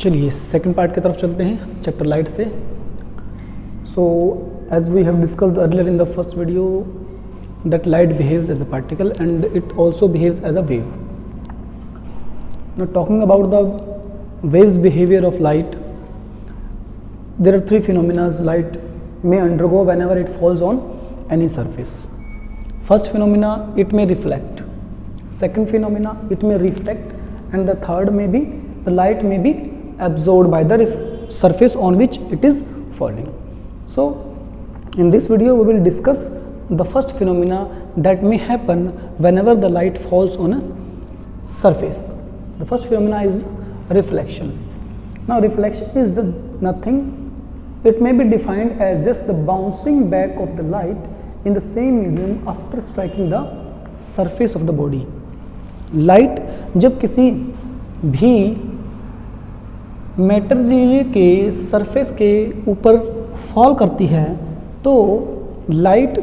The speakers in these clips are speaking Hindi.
चलिए सेकंड पार्ट की तरफ चलते हैं चैप्टर लाइट से. So as we have discussed earlier in the first video that light behaves as a particle and it also behaves as a wave. Now talking about the waves behavior of light, there are three phenomena light may undergo whenever it falls on any surface. First phenomena, it may reflect. Second phenomena, it may reflect, and the third may be the light may be absorbed by the surface on which it is falling. So in this video we will discuss the first phenomena that may happen whenever the light falls on a surface. The first phenomena is reflection. Now reflection is nothing, it may be defined as just the bouncing back of the light in the same medium after striking the surface of the body. Light जब किसी भी मेटेरियल के सरफेस के ऊपर फॉल करती है तो लाइट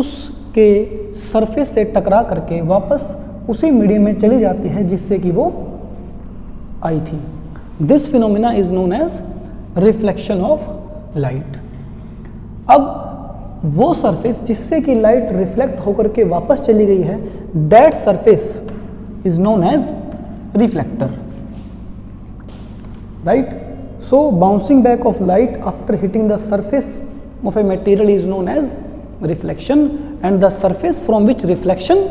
उसके सरफेस से टकरा करके वापस उसी मीडियम में चली जाती है जिससे कि वो आई थी. This phenomena is known as reflection of light. अब वो सरफेस जिससे कि लाइट रिफ्लेक्ट होकर के वापस चली गई है, that surface is known as reflector. Right. So bouncing back of light after hitting the surface of a material is known as reflection, and the surface from which reflection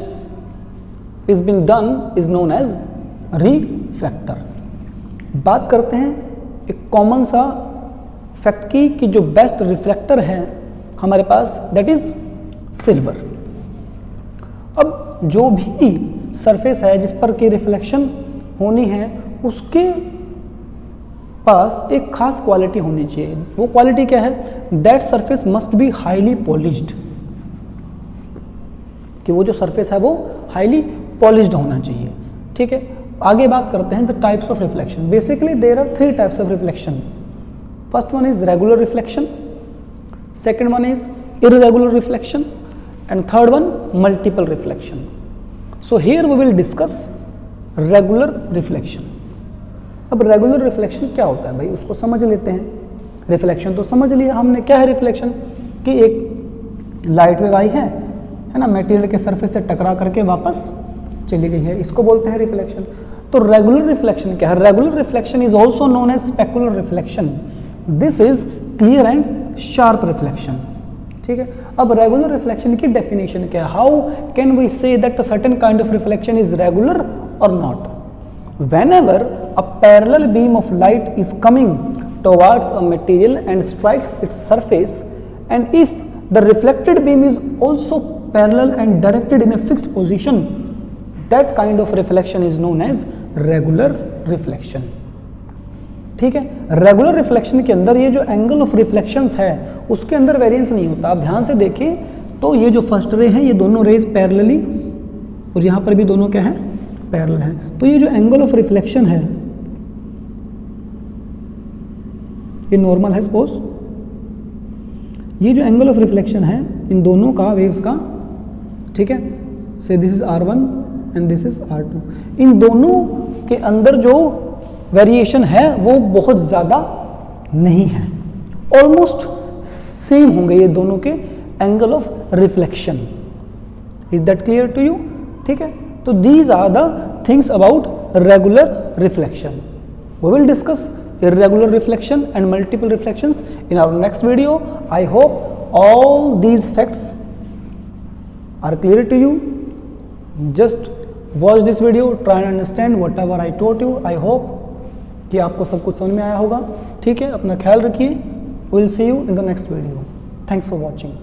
is being done is known as reflector. बात करते हैं एक कॉमन सा फैक्ट की कि जो बेस्ट रिफ्लेक्टर है हमारे पास दैट इज सिल्वर. अब जो भी सरफेस है जिस पर की रिफ्लेक्शन होनी है उसके पास एक खास क्वालिटी होनी चाहिए. वो क्वालिटी क्या है? That surface must be highly polished. कि वो जो सरफेस है वो हाईली पॉलिश्ड होना चाहिए. ठीक है. आगे बात करते हैं the types of reflection. Basically there are three types of reflection. First one is regular reflection, second one is irregular reflection, and third one multiple reflection. So here we will discuss regular reflection. अब रेगुलर रिफ्लेक्शन क्या होता है भाई, उसको समझ लेते हैं. रिफ्लेक्शन तो समझ लिया हमने. क्या है रिफ्लेक्शन? कि एक लाइट वेव आई है ना, मटेरियल के सरफेस से टकरा करके वापस चली गई है, इसको बोलते हैं रिफ्लेक्शन. तो रेगुलर रिफ्लेक्शन क्या है? Regular reflection is also known as specular reflection. This is clear and sharp reflection. ठीक है. अब रेगुलर रिफ्लेक्शन की डेफिनेशन क्या है? How can we say that a certain kind of reflection is regular और not? Whenever a parallel beam of light is coming towards a material and strikes its surface, and if the reflected beam is also parallel and directed in a fixed position, that kind of reflection is known as regular reflection. ठीक है. रेगुलर रिफ्लेक्शन के अंदर ये जो एंगल ऑफ रिफ्लेक्शंस है उसके अंदर वेरिएंस नहीं होता. आप ध्यान से देखें तो ये जो फर्स्ट रे है ये दोनों रेज पैरेलली और यहाँ पर भी दोनों क्या है? पैरेलल है. तो ये जो एंगल ऑफ रिफ्लेक्शन है ये नॉर्मल है. सपोज ये जो एंगल ऑफ रिफ्लेक्शन है इन दोनों का, वेव्स का, ठीक है, से this is R1 and this is R2. इन दोनों के अंदर जो वेरिएशन है वो बहुत ज़्यादा नहीं है. ऑलमोस्ट सेम होंगे ये दोनों के angle of reflection. Is that clear to you? ठीक है. So these are the things about regular reflection. We will discuss irregular reflection and multiple reflections in our next video. I hope all these facts are clear to you. Just watch this video, try and understand whatever I taught you. I hope कि आपको सब कुछ समझ में आया होगा. ठीक है. अपना ख्याल रखिए. We will see you in the next video. Thanks for watching.